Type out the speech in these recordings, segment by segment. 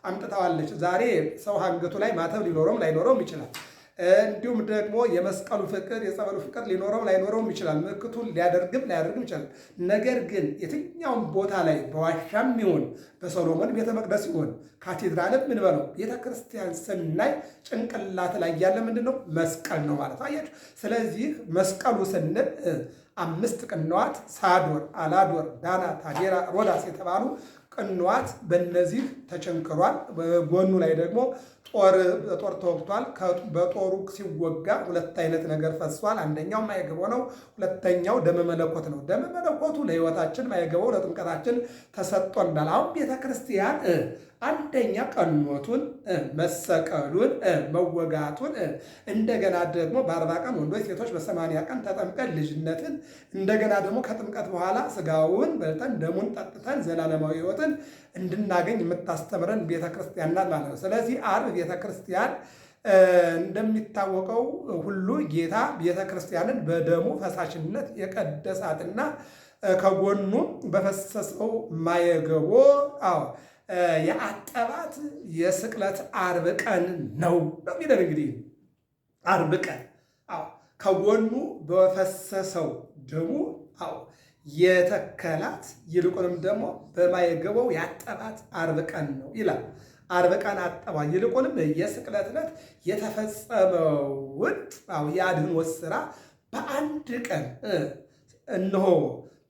አምጥተዋለች። ዛሬ ሰው አንገቱ ላይ ማተብ ሊኖረውም ላይኖረውም ይችላል። እንዲሁም ደግሞ የመስቀሉ ፍቅር የጸበሉ ፍቅር ሊኖረውም ላይኖረውም ይችላል። ምልክቱን ሊያደርግም ላያደርግም ይችላል። ነገር ግን የትኛውም ቦታ ላይ በዋሻም ይሁን በሰሎሞን ቤተ መቅደስ ይሁን ካቴድራልም ምን በለው ቤተ ክርስቲያን ስናይ ጭንቅላት ላይ ያለ ምንድን ነው? መስቀል ነው ማለት አያችሁ። ስለዚህ መስቀሉ ስንል 5 ቅንዋት ሳዶር፣ አላዶር፣ ዳናት፣ አዴራ፣ ሮዳስ የተባሉ ቅንዋት በእነዚህ ተቸንክሯል። በጎኑ ላይ ደግሞ ጦር ተወግቷል። በጦሩ ሲወጋ 2 አይነት ነገር ፈሷል። አንደኛው ማየገቦ ነው። ሁለተኛው ደመ መለኮት ነው። ደመ መለኮቱ ለሕይወታችን፣ ማየገቦው ለጥምቀታችን ተሰጥቶናል። አሁን ቤተ ክርስቲያን አንደኛ ቀኖቱን፣ መሰቀሉን፣ መወጋቱን እንደገና ደግሞ በ40 ቀን ወንዶች ሴቶች በ80 ቀን ተጠምቀን ልጅነትን እንደገና ደግሞ ከጥምቀት በኋላ ስጋውን በልተን ደሙን ጠጥተን ዘላለማዊ ሕይወትን እንድናገኝ የምታስተምረን ቤተ ክርስቲያን ናት ማለት ነው። ስለዚህ ዓርብ ቤተ ክርስቲያን እንደሚታወቀው ሁሉ ጌታ ቤተ ክርስቲያንን በደሙ ፈሳሽነት የቀደሳትና ከጎኑ በፈሰሰው ማየገቦ የአጠባት የስቅለት ዓርብ ቀን ነው የሚለን። እንግዲህ ዓርብ ቀን ከጎኑ በፈሰሰው ደሙ የተከላት ይልቁንም ደግሞ በማየገባው ያጠባት ዓርብ ቀን ነው ይላል። ዓርብ ቀን አጠባ ይልቁንም የስቅለት ዕለት የተፈጸመውን የአድኅኖ ሥራ በአንድ ቀን እነሆ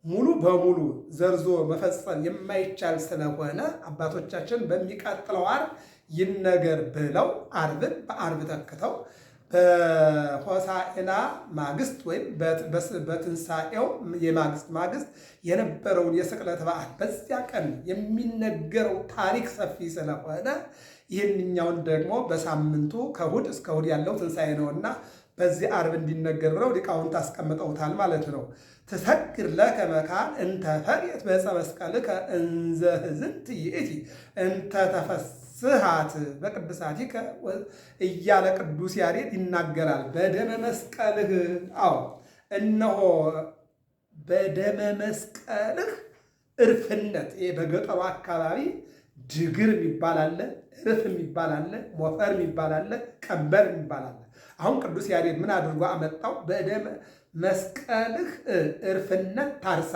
ሙሉ በሙሉ ዘርዞ መፈጸም የማይቻል ስለሆነ አባቶቻችን በሚቀጥለው ዓርብ ይነገር ብለው ዓርብን በዓርብ ተክተው በሆሳዕና ማግስት ወይም በትንሣኤው ማግስት የነበረውን የስቅለት በዓል በዚያ ቀን የሚነገረው ታሪክ ሰፊ ስለሆነ ይህንኛውን ደግሞ በሳምንቱ ከእሑድ እስከ እሑድ ያለው ትንሣኤ ነውና በዚህ ዓርብ እንዲነገር ብለው ሊቃውንት አስቀምጠውታል ማለት ነው። ትሰግር ለከ መካን እንተ ፈርየት በዕፀ መስቀልከ እንዘ ሕዝንት ይእቲ እንተ ተፈስሃት በቅድሳቲከ እያለ ቅዱስ ያሬድ ይናገራል። በደመ መስቀልህ እነሆ በደመ መስቀልህ እርፍነት፣ በገጠሩ አካባቢ ድግር የሚባል አለ፣ እርፍ የሚባል አለ፣ ሞፈር የሚባል አለ፣ ቀንበር የሚባል አለ። አሁን ቅዱስ ያሬድ ምን አድርጎ አመጣው? በደመ መስቀልህ እርፍነት ታርሳ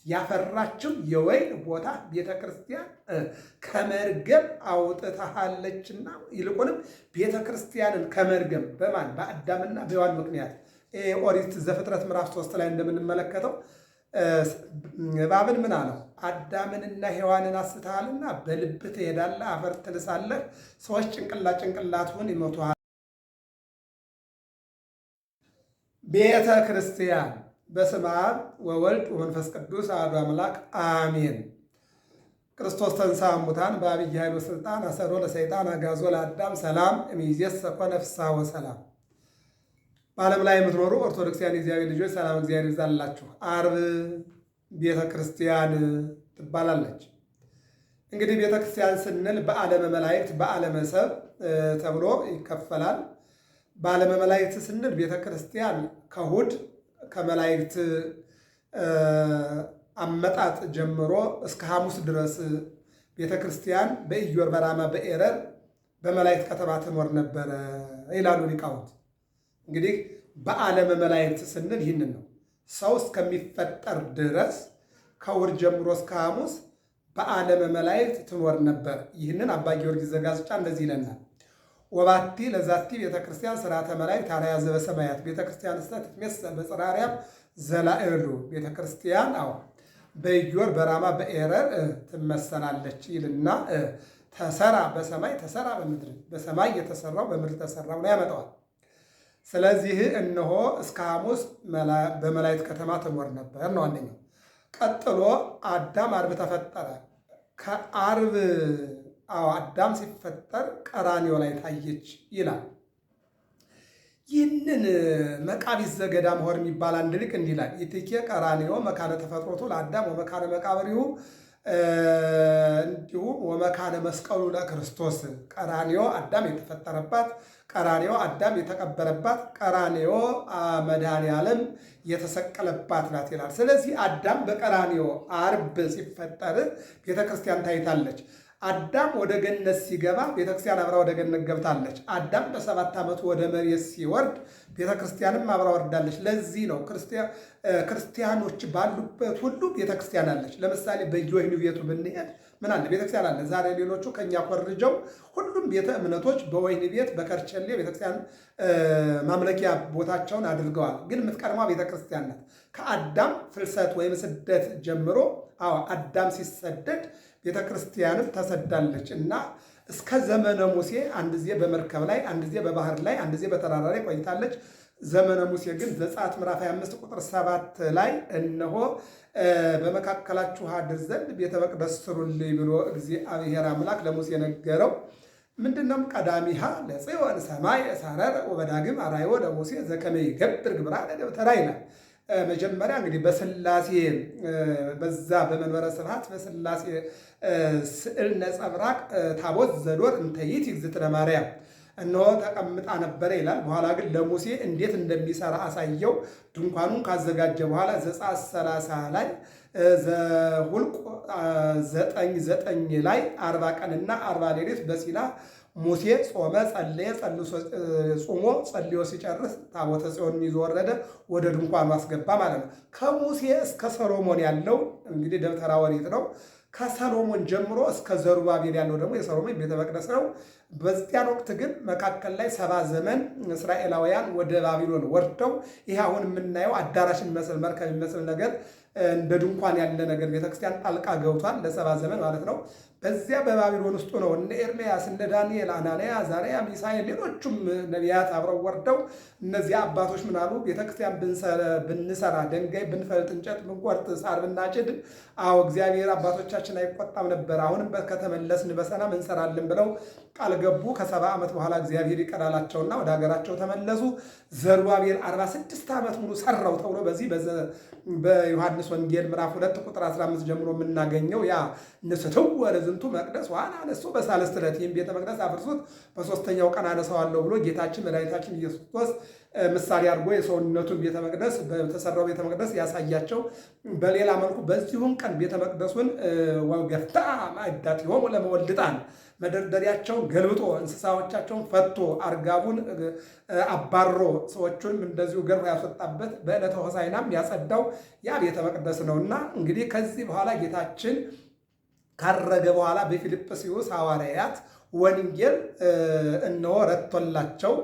ያፈራችው የወይን ቦታ ቤተ ክርስቲያን ከመርገም አውጥታሃለችና፣ ይልቁንም ቤተ ክርስቲያንን ከመርገም በማን በአዳምና በሔዋን ምክንያት ኦሪት ዘፍጥረት ምዕራፍ 3 ላይ እንደምንመለከተው እባብን ምን አለው? አዳምንና ሔዋንን አስተሃልና በልብህ ትሄዳለህ፣ አፈር ትልሳለህ፣ ሰዎች ጭንቅላቱን ይመቱሃል። ቤተ ክርስቲያን በስመ አብ ወወልድ ወመንፈስ ቅዱስ አሐዱ አምላክ አሜን። ክርስቶስ ተንሥአ እሙታን በዐቢይ ኃይል ወሥልጣን አሰሮ ለሰይጣን አግዓዞ ለአዳም ሰላም እምይእዜሰ ኮነ ፍስሐ ወሰላም። በዓለም ላይ የምትኖሩ ኦርቶዶክሳውያን የእግዚአብሔር ልጆች ሰላም እግዚአብሔር ይብዛላችሁ። ዓርብ ቤተ ክርስቲያን ትባላለች። እንግዲህ ቤተ ክርስቲያን ስንል በዓለመ መላእክት በዓለመ ሰብ ተብሎ ይከፈላል። በዓለመ መላእክት ስንል ቤተ ክርስቲያን ከእሑድ ከመላእክት አመጣጥ ጀምሮ እስከ ሐሙስ ድረስ ቤተ ክርስቲያን በኢዮር በራማ በኤረር በመላእክት ከተማ ትኖር ነበረ ይላሉ ሊቃውንት። እንግዲህ በዓለመ መላእክት ስንል ይህንን ነው። ሰው እስከሚፈጠር ድረስ ከእሑድ ጀምሮ እስከ ሐሙስ በዓለመ መላእክት ትኖር ነበር። ይህንን አባ ጊዮርጊስ ዘጋስጫ እንደዚህ ይለናል። ወባቲ ለዛቲ ቤተክርስቲያን ስርዓተ መላእክት አርአያ ዘበሰማያት ቤተክርስቲያን ስተት ትሜሰል በጽርሐ አርያም ዘላዕሉ ቤተክርስቲያን በኢዮር በራማ በኤረር ትመሰላለች ይልና ተሰራ በሰማይ ተሰራ በምድር በሰማይ የተሰራው በምድር ተሰራው ላይ ያመጣዋል። ስለዚህ እነሆ እስከ ሐሙስ በመላእክት ከተማ ትኖር ነበር ነው አንደኛው። ቀጥሎ አዳም ዓርብ ተፈጠረ። ከዓርብ አዳም ሲፈጠር ቀራንዮ ላይ ታየች ይላል። ይህንን መቃቢስ ዘገዳም ሆር የሚባል አንድ ሊቅ እንዲህ ይላል። ኢትኬ ቀራንዮ መካነ ተፈጥሮቱ ለአዳም ወመካነ መቃብሪሁ እንዲሁም ወመካነ መስቀሉ ለክርስቶስ። ቀራንዮ አዳም የተፈጠረባት፣ ቀራንዮ አዳም የተቀበረባት፣ ቀራንዮ መድኃኔ ዓለም የተሰቀለባት ናት ይላል። ስለዚህ አዳም በቀራንዮ ዓርብ ሲፈጠር ቤተክርስቲያን ታይታለች። አዳም ወደ ገነት ሲገባ ቤተክርስቲያን አብራ ወደ ገነት ገብታለች። አዳም በ7 ዓመቱ ወደ መሬት ሲወርድ ቤተክርስቲያንም አብራ ወርዳለች። ለዚህ ነው ክርስቲያኖች ባሉበት ሁሉ ቤተክርስቲያን አለች። ለምሳሌ በየወህኒ ቤቱ ብንሄድ ምን አለ? ቤተክርስቲያን አለ። ዛሬ ሌሎቹ ከኛ ኮርጀው ሁሉም ቤተ እምነቶች በወህኒ ቤት በከርቸሌ ቤተክርስቲያን ማምለኪያ ቦታቸውን አድርገዋል። ግን የምትቀድማ ቤተክርስቲያን ናት። ከአዳም ፍልሰት ወይም ስደት ጀምሮ አዳም ሲሰደድ ቤተክርስቲያንም ተሰዳለች እና እስከ ዘመነ ሙሴ አንድ ጊዜ በመርከብ ላይ፣ አንድ ጊዜ በባህር ላይ፣ አንድ ጊዜ በተራራ ላይ ቆይታለች። ዘመነ ሙሴ ግን ዘጸአት ምዕራፍ 25 ቁጥር 7 ላይ እነሆ በመካከላችሁ አድር ዘንድ ቤተ መቅደስ ስሩልኝ ብሎ እግዚአብሔር አምላክ ለሙሴ ነገረው። ምንድነው? ቀዳሚሃ ለጽዮን ሰማይ ሳረር ወበዳግም አራዮ ለሙሴ ዘከመ ይገብር ግብራ ለደብተራ ይላል። መጀመሪያ እንግዲህ በስላሴ በዛ በመንበረ ስብሐት በስላሴ ስዕል ነጸብራቅ ታቦት ዘዶር እንተይት ይግዝእትነ ማርያም እነሆ ተቀምጣ ነበረ ይላል። በኋላ ግን ለሙሴ እንዴት እንደሚሰራ አሳየው። ድንኳኑን ካዘጋጀ በኋላ ዘጸአት 30 ላይ ዘኍልቍ 9:9 ላይ 40 ቀንና 40 ሌሊት በሲና ሙሴ ጾመ ጸለየ። ጾሞ ጸልዮ ሲጨርስ ታቦተ ጽዮን ይዞ ወረደ፣ ወደ ድንኳኑ አስገባ ማለት ነው። ከሙሴ እስከ ሰሎሞን ያለው እንግዲህ ደብተራ ኦሪት ነው። ከሰሎሞን ጀምሮ እስከ ዘሩባቤል ያለው ደግሞ የሰሎሞን ቤተ መቅደስ ነው። በዚያን ወቅት ግን መካከል ላይ 70 ዘመን እስራኤላውያን ወደ ባቢሎን ወርደው ይህ አሁን የምናየው አዳራሽ የሚመስል መርከብ የሚመስል ነገር እንደ ድንኳን ያለ ነገር ቤተክርስቲያን ጣልቃ ገብቷል ለ70 ዘመን ማለት ነው። በዚያ በባቢሎን ውስጡ ነው እነ ኤርምያስ፣ እነ ዳንኤል፣ አናንያ፣ አዛርያ፣ ሚሳኤል ሌሎቹም ነቢያት አብረው ወርደው እነዚያ አባቶች ምን አሉ? ቤተክርስቲያን ብንሰራ ድንጋይ ብንፈልጥ እንጨት ብንቆርጥ ሳር ብናጭድ እግዚአብሔር አባቶቻችን አይቆጣም ነበር፣ አሁንም ከተመለስን በሰላም እንሰራለን ብለው ቃል ገቡ። ከ70 ዓመት በኋላ እግዚአብሔር ይቅር አላቸውና ወደ ሀገራቸው ተመለሱ። ዘሩባቤል 46 ዓመት ሙሉ ሰራው ተብሎ በዚህ በዮሐንስ ወንጌል ምዕራፍ 2 ቁጥር 15 ጀምሮ የምናገኘው ያ ንስትወ ለዝንቱ መቅደስ ወአነሥኦ በሳልስት ዕለት ይህም ቤተ መቅደስ አፍርሱት በሦስተኛው ቀን አነሳዋለሁ ብሎ ጌታችን መድኃኒታችን ኢየሱስ ክርስቶስ ምሳሌ አድርጎ የሰውነቱን ቤተ መቅደስ በተሰራው ቤተ መቅደስ ያሳያቸው። በሌላ መልኩ በዚሁም ቀን ቤተ መቅደሱን ወገፍታ ማዕዳቲሆሙ ለመወልጣን መደርደሪያቸውን ገልብጦ እንስሳዎቻቸውን ፈቶ አርጋቡን አባሮ ሰዎቹንም እንደዚሁ ገርፎ ያስወጣበት በዕለተ ሆሳዕናም ያጸዳው ያ ቤተ መቅደስ ነውና እንግዲህ ከዚህ በኋላ ጌታችን ካረገ በኋላ በፊልጵስዩስ ሐዋርያት ወንጌል እነሆ ረድቶላቸው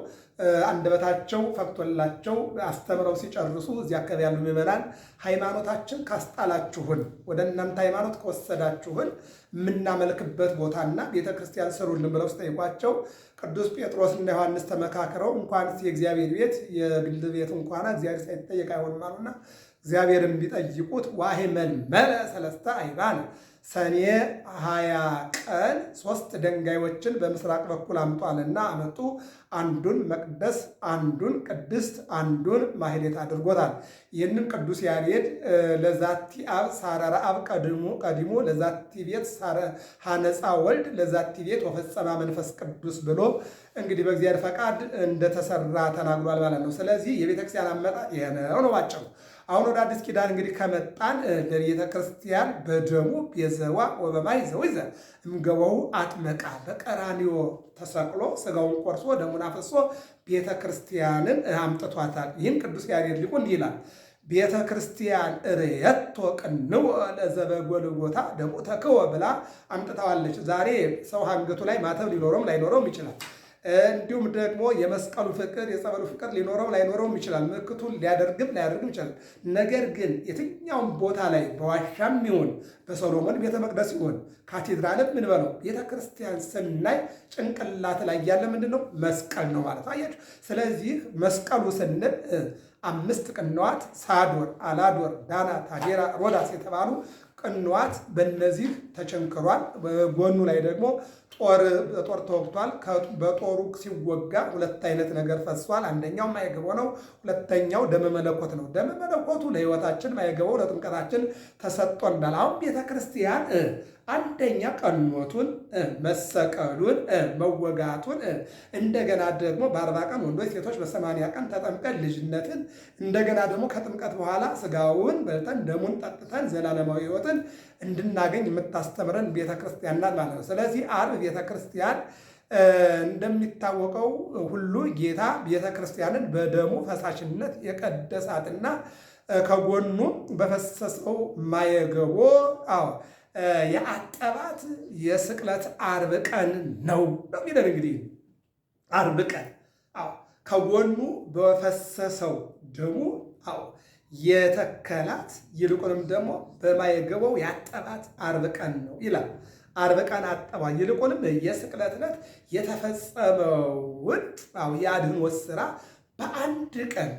አንደበታቸው ፈክቶላቸው አስተምረው ሲጨርሱ እዚህ አካባቢ ያሉ ምዕመናን ሃይማኖታችን ካስጣላችሁን ወደ እናንተ ሃይማኖት ከወሰዳችሁን የምናመልክበት ቦታና ቤተክርስቲያን ስሩልን ብለው ሲጠይቋቸው ቅዱስ ጴጥሮስና ዮሐንስ ተመካክረው እንኳንስ የእግዚአብሔር ቤት የግል ቤት እንኳን እግዚአብሔር ሳይጠየቅ አይሆንም አሉና እግዚአብሔርን ቢጠይቁት ዋሄመን መለ 3 አይባን ሰኔ 20 ቀን 3 ድንጋዮችን በምስራቅ በኩል አምጧልና አመጡ። አንዱን መቅደስ፣ አንዱን ቅድስት፣ አንዱን ማህሌት አድርጎታል። ይህንን ቅዱስ ያሬድ ለዛቲ አብ ሳረረ አብ ቀዲሞ ለዛቲ ቤት ሐነፃ ወልድ ለዛቲ ቤት ወፈጸማ መንፈስ ቅዱስ ብሎ እንግዲህ በእግዚአብሔር ፈቃድ እንደተሰራ ተናግሯል ማለት ነው። ስለዚህ የቤተክርስቲያን አመጣጥ ይሄ ነው ባጭሩ። አሁን ወደ አዲስ ኪዳን እንግዲህ ከመጣን ለቤተ ክርስቲያን በደሙ ቤዘዋ ወበማይ ዘዊዘ እምገበው አጥመቃ በቀራንዮ ተሰቅሎ ስጋውን ቆርሶ ደሙን አፍሶ ቤተ ክርስቲያንን አምጥቷታል። ይህን ቅዱስ ያሬድ ሊቁ እንዲህ ይላል። ቤተ ክርስቲያን ርየቶ ቅንው ለዘበጎልጎታ ደሙ ተክወ ብላ አምጥታዋለች። ዛሬ ሰው አንገቱ ላይ ማተብ ሊኖረውም ላይኖረውም ይችላል። እንዲሁም ደግሞ የመስቀሉ ፍቅር የጸበሉ ፍቅር ሊኖረውም ላይኖረውም ይችላል። ምልክቱን ሊያደርግም ላያደርግም ይችላል። ነገር ግን የትኛውም ቦታ ላይ በዋሻም ይሁን በሰሎሞን ቤተ መቅደስ ይሁን ካቴድራልም ምን በለው ቤተ ክርስቲያን ስናይ ጭንቅላት ላይ ያለ ምንድን ነው? መስቀል ነው ማለት አያችሁ። ስለዚህ መስቀሉ ስንል 5 ቅንዋት ሳዶር፣ አላዶር፣ ዳና፣ ታዴራ፣ ሮዳስ የተባሉ ቅንዋት በእነዚህ ተቸንክሯል። በጎኑ ላይ ደግሞ ጦር ተወግቷል። በጦሩ ሲወጋ 2 አይነት ነገር ፈሷል። አንደኛው ማየገባው ነው። ሁለተኛው ደመ መለኮት ነው። ደመ መለኮቱ ለሕይወታችን ማየገባው ለጥምቀታችን ተሰጥቶናል። አሁን ቤተ ክርስቲያን አንደኛ ቀኖቱን፣ መሰቀሉን፣ መወጋቱን እንደገና ደግሞ በ40 ቀን ወንዶች ሴቶች በ80 ቀን ተጠምቀን ልጅነትን እንደገና ደግሞ ከጥምቀት በኋላ ስጋውን በልተን ደሙን ጠጥተን ዘላለማዊ ሕይወትን እንድናገኝ የምታስተምረን ቤተክርስቲያን ናት ማለት ነው። ስለዚህ ዓርብ ቤተክርስቲያን እንደሚታወቀው ሁሉ ጌታ ቤተክርስቲያንን በደሙ ፈሳሽነት የቀደሳትና ከጎኑ በፈሰሰው ማየገቦ የአጠባት የስቅለት ዓርብ ቀን ነው የሚለን። እንግዲህ ዓርብ ቀን ከጎኑ በፈሰሰው ደሙ የተከላት ይልቁንም ደግሞ በማየገቦው የአጠባት ዓርብ ቀን ነው ይላል። ዓርብ ቀን አጠባ ይልቁንም የስቅለት ዕለት የተፈጸመውን የአድኅኖት ሥራ በአንድ ቀን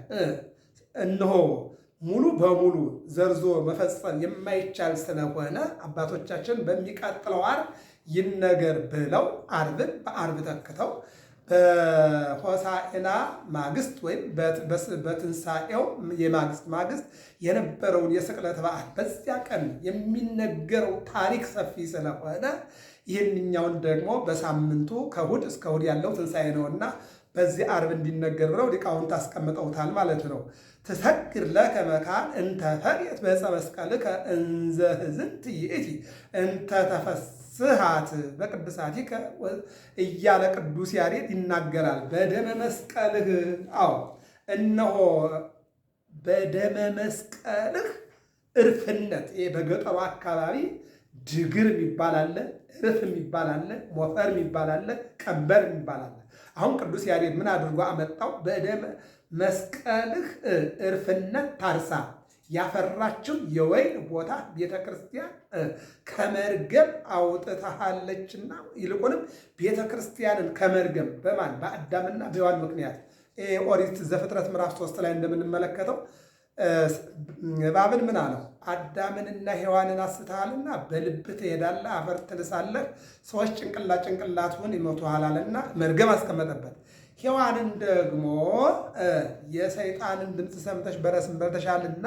እነሆ ሙሉ በሙሉ ዘርዞ መፈጸም የማይቻል ስለሆነ አባቶቻችን በሚቀጥለው ዓርብ ይነገር ብለው ዓርብን በዓርብ ተክተው በሆሳዕና ማግስት ወይም በትንሣኤው የማግስት ማግስት የነበረውን የስቅለት በዓል በዚያ ቀን የሚነገረው ታሪክ ሰፊ ስለሆነ ይህንኛውን ደግሞ በሳምንቱ ከእሑድ እስከ እሑድ ያለው ትንሣኤ ነውና በዚህ ዓርብ እንዲነገር ብለው ሊቃውንት አስቀምጠውታል ማለት ነው። ትሰግር ለከ መካን እንተ ፈርየት በዕፀ መስቀልከ እንዘ ሕዝንት ይእቲ እንተ ተፈስሃት በቅድሳቲከ እያለ ቅዱስ ያሬድ ይናገራል። በደመ መስቀልህ እነሆ በደመ መስቀልህ እርፍነት፣ በገጠሩ አካባቢ ድግር የሚባል አለ፣ እርፍ የሚባል አለ፣ ሞፈር የሚባል አለ፣ ቀንበር የሚባል አለ። አሁን ቅዱስ ያሬድ ምን አድርጎ አመጣው? በደመ መስቀልህ እርፍነት ታርሳ ያፈራችው የወይን ቦታ ቤተ ክርስቲያን ከመርገም አውጥታሃለችና፣ ይልቁንም ቤተ ክርስቲያንን ከመርገም በማን በአዳምና በሔዋን ምክንያት ኦሪት ዘፍጥረት ምዕራፍ 3 ላይ እንደምንመለከተው እባብን ምን አለው? አዳምንና ሔዋንን አስተሃልና በልብህ ትሄዳለህ፣ አፈር ትልሳለህ፣ ሰዎች ጭንቅላቱን ይመቱሃል አለና መርገም አስቀመጠበት። ሔዋንን ደግሞ የሰይጣንን ድምፅ ሰምተሽ በረስን በልተሻልና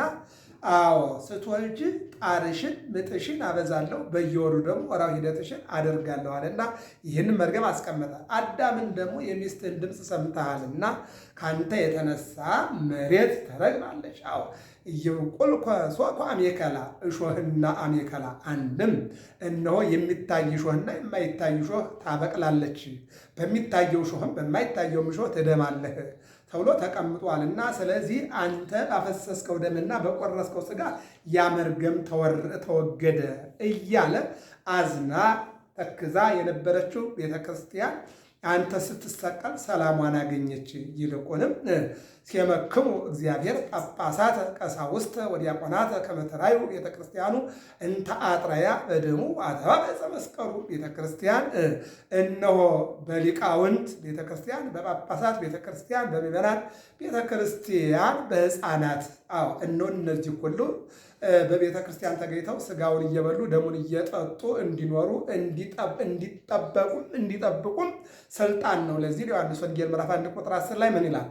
ስትወልጅ ጣርሽን ምጥሽን አበዛለሁ፣ በየወሩ ደግሞ ወራዊ ሂደትሽን አደርጋለሁ አለና ይህንን መርገም አስቀመጠ። አዳምን ደግሞ የሚስትህን ድምፅ ሰምተሃልና ካንተ የተነሳ መሬት ተረግማለች። ይቁልኮ ሶኮ አሜከላ፣ እሾህና አሜከላ አንድም እነሆ የሚታይ እሾህና የማይታይ እሾህ ታበቅላለች፣ በሚታየው እሾህም በማይታየውም እሾህ ትደማለህ ተብሎ ተቀምጧልና፣ ስለዚህ አንተ ባፈሰስከው ደምና በቆረስከው ሥጋ ያመርገም ተወገደ እያለ አዝና ተክዛ የነበረችው ቤተክርስቲያን አንተ ስትሰቀል ሰላሟን አገኘች። ይልቁንም ሲመክሙ እግዚአብሔር ጳጳሳት ቀሳውስት ወዲያቆናት ከመተራዩ ቤተክርስቲያኑ እንተ አጥረያ በደሙ አተባ በዕፀ መስቀሉ። ቤተክርስቲያን እነሆ በሊቃውንት ቤተክርስቲያን፣ በጳጳሳት ቤተክርስቲያን፣ በምዕመናን ቤተክርስቲያን፣ በሕፃናት እነሆ እነዚህ ሁሉ በቤተ ክርስቲያን ተገኝተው ስጋውን እየበሉ ደሙን እየጠጡ እንዲኖሩ እንዲጠብቁም ስልጣን ነው። ለዚህ ዮሐንስ ወንጌል ምዕራፍ 1 ቁጥር 10 ላይ ምን ይላል?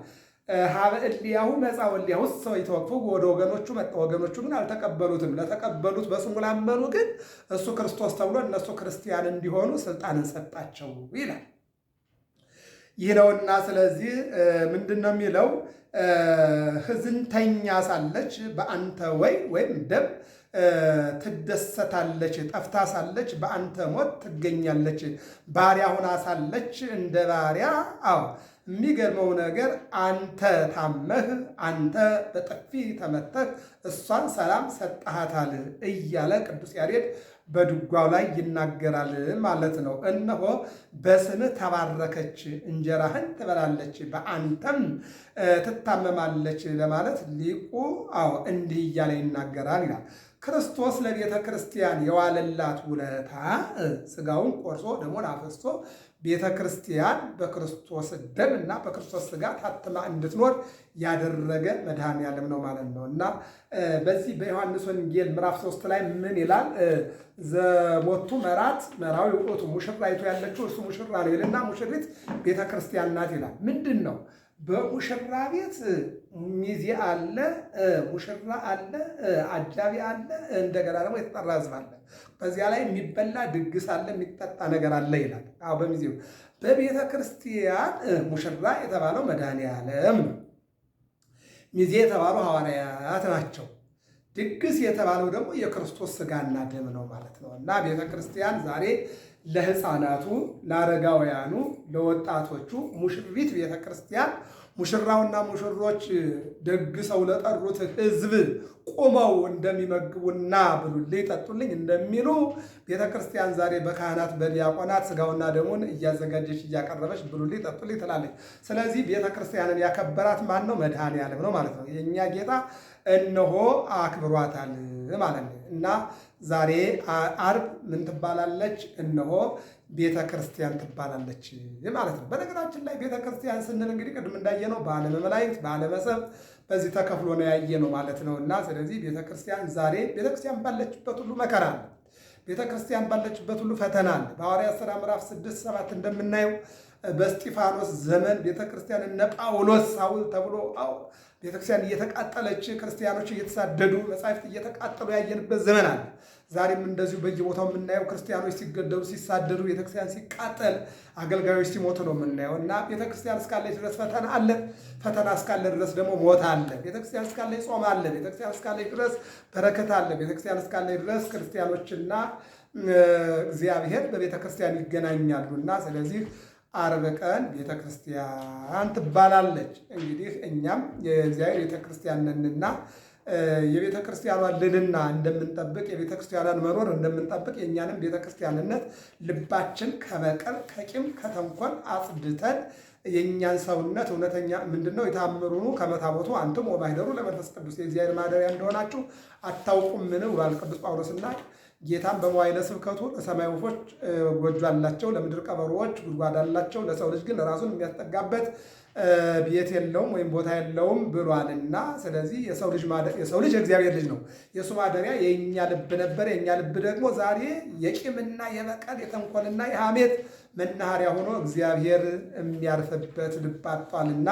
ሀበ እልያሁ መጻ ወልያሁ ሰው ይተወክፉ፣ ወደ ወገኖቹ መጣ፣ ወገኖቹ ግን አልተቀበሉትም። ለተቀበሉት በስሙ ላመኑ ግን እሱ ክርስቶስ ተብሎ እነሱ ክርስቲያን እንዲሆኑ ስልጣንን ሰጣቸው ይላል። ይህ ነውና ስለዚህ ምንድን ነው የሚለው? ሕዝንተኛ ሳለች በአንተ ወይም ደም ትደሰታለች፣ ጠፍታ ሳለች በአንተ ሞት ትገኛለች፣ ባሪያ ሆና ሳለች እንደ ባሪያ የሚገርመው ነገር አንተ ታመህ አንተ በጥፊ ተመተህ እሷን ሰላም ሰጠሃታል እያለ ቅዱስ ያሬድ በድጓው ላይ ይናገራል ማለት ነው። እነሆ በስምህ ተባረከች፣ እንጀራህን ትበላለች፣ በአንተም ትታመማለች ለማለት ሊቁ እንዲህ እያለ ይናገራል ይላል። ክርስቶስ ለቤተ ክርስቲያን የዋለላት ውለታ ሥጋውን ቆርሶ ደሙን አፈሶ ቤተ ክርስቲያን በክርስቶስ ደም እና በክርስቶስ ሥጋ ታትማ እንድትኖር ያደረገ መድኃኔዓለም ነው ማለት ነው። እና በዚህ በዮሐንስ ወንጌል ምዕራፍ 3 ላይ ምን ይላል? ዘሞቱ መራት መራዊ ውእቱ፣ ሙሽራይቱ ያለችው እርሱ ሙሽራ ነው ይልና ሙሽሪት ቤተ ክርስቲያን ናት ይላል። ምንድን ነው? በሙሽራ ቤት ሚዜ አለ፣ ሙሽራ አለ፣ አጃቢ አለ፣ እንደገና ደግሞ የተጠራ ሕዝብ አለ። በዚያ ላይ የሚበላ ድግስ አለ፣ የሚጠጣ ነገር አለ ይላል። አዎ በሚዜው በቤተ ክርስቲያን ሙሽራ የተባለው መድኃኔዓለም ነው። ሚዜ የተባሉ ሐዋርያት ናቸው። ድግስ የተባለው ደግሞ የክርስቶስ ሥጋና ደም ነው ማለት ነው። እና ቤተ ክርስቲያን ዛሬ ለሕፃናቱ፣ ለአረጋውያኑ፣ ለወጣቶቹ ሙሽሪት ቤተ ክርስቲያን ሙሽራውና ሙሽሮች ደግሰው ለጠሩት ሕዝብ ቆመው እንደሚመግቡና ብሉልኝ ጠጡልኝ እንደሚሉ ቤተ ክርስቲያን ዛሬ በካህናት በዲያቆናት ሥጋውና ደሙን እያዘጋጀች እያቀረበች ብሉልኝ ጠጡልኝ ትላለች። ስለዚህ ቤተ ክርስቲያንን ያከበራት ማን ነው? መድኃኔዓለም ነው ማለት ነው። የእኛ ጌታ እነሆ አክብሯታል ማለት ነው። እና ዛሬ ዓርብ ምን ትባላለች? እነሆ ቤተ ክርስቲያን ትባላለች ማለት ነው። በነገራችን ላይ ቤተ ክርስቲያን ስንል እንግዲህ ቅድም እንዳየነው በዓለመ መላእክት በዓለመ ሰብእ በዚህ ተከፍሎ ነው ያየነው ማለት ነው። እና ስለዚህ ቤተ ክርስቲያን ዛሬ ቤተ ክርስቲያን ባለችበት ሁሉ መከራ አለ። ቤተ ክርስቲያን ባለችበት ሁሉ ፈተና አለ። በሐዋርያት ሥራ ምዕራፍ 6-7 እንደምናየው በእስጢፋኖስ ዘመን ቤተ ክርስቲያን እነ ጳውሎስ ሳውል ተብሎ ቤተክርስቲያን እየተቃጠለች ክርስቲያኖች እየተሳደዱ መጻሕፍት እየተቃጠሉ ያየንበት ዘመን አለ። ዛሬም እንደዚሁ በየቦታው የምናየው ክርስቲያኖች ሲገደሉ፣ ሲሳደዱ፣ ቤተክርስቲያን ሲቃጠል፣ አገልጋዮች ሲሞቱ ነው የምናየው። እና ቤተክርስቲያን እስካለች ድረስ ፈተና አለ። ፈተና እስካለ ድረስ ደግሞ ሞት አለ። ቤተክርስቲያን እስካለች ጾም አለ። ቤተክርስቲያን እስካለች ድረስ በረከት አለ። ቤተክርስቲያን እስካለች ድረስ ክርስቲያኖችና እግዚአብሔር በቤተክርስቲያን ይገናኛሉ። እና ስለዚህ ዓርብ ቀን ቤተ ክርስቲያን ትባላለች። እንግዲህ እኛም የእግዚአብሔር ቤተ ክርስቲያን ነንና የቤተ ክርስቲያኗን ልዕልና እንደምንጠብቅ የቤተ ክርስቲያኗን መኖር እንደምንጠብቅ የእኛንም ቤተ ክርስቲያንነት ልባችን ከበቀል ከቂም ከተንኮል አጽድተን የእኛን ሰውነት እውነተኛ ምንድነው የታምሩኑ ከመታቦቱ አንትሙ ወማኅደሩ ለመንፈስ ቅዱስ የእግዚአብሔር ማደሪያ እንደሆናችሁ አታውቁምን ብሏል ቅዱስ ጳውሎስና ጌታም በመዋዕለ ስብከቱ ለሰማይ ወፎች ጎጆ አላቸው፣ ለምድር ቀበሮዎች ጉድጓድ አላቸው፣ ለሰው ልጅ ግን ራሱን የሚያስጠጋበት ቤት የለውም ወይም ቦታ የለውም ብሏልና፣ ስለዚህ የሰው ልጅ የእግዚአብሔር ልጅ ነው። የእሱ ማደሪያ የእኛ ልብ ነበር። የእኛ ልብ ደግሞ ዛሬ የቂምና የበቀል የተንኮልና የሐሜት መናኸሪያ ሆኖ እግዚአብሔር የሚያርፍበት ልብ አጥቷልና፣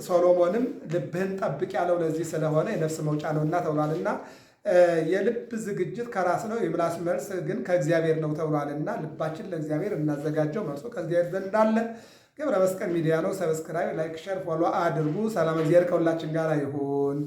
ሶሎሞንም ልብህን ጠብቅ ያለው ለዚህ ስለሆነ የነፍስ መውጫ ነውና ተብሏልና የልብ ዝግጅት ከራስ ነው፣ የምላስ መልስ ግን ከእግዚአብሔር ነው ተብሏልና ልባችን ለእግዚአብሔር እናዘጋጀው። መልሶ ከእግዚአብሔር ዘንድ አለ። ገብረ መስቀል ሚዲያ ነው። ሰብስክራይብ፣ ላይክ፣ ሸር፣ ፎሎ አድርጉ። ሰላም እግዚአብሔር ከሁላችን ጋር ይሁን።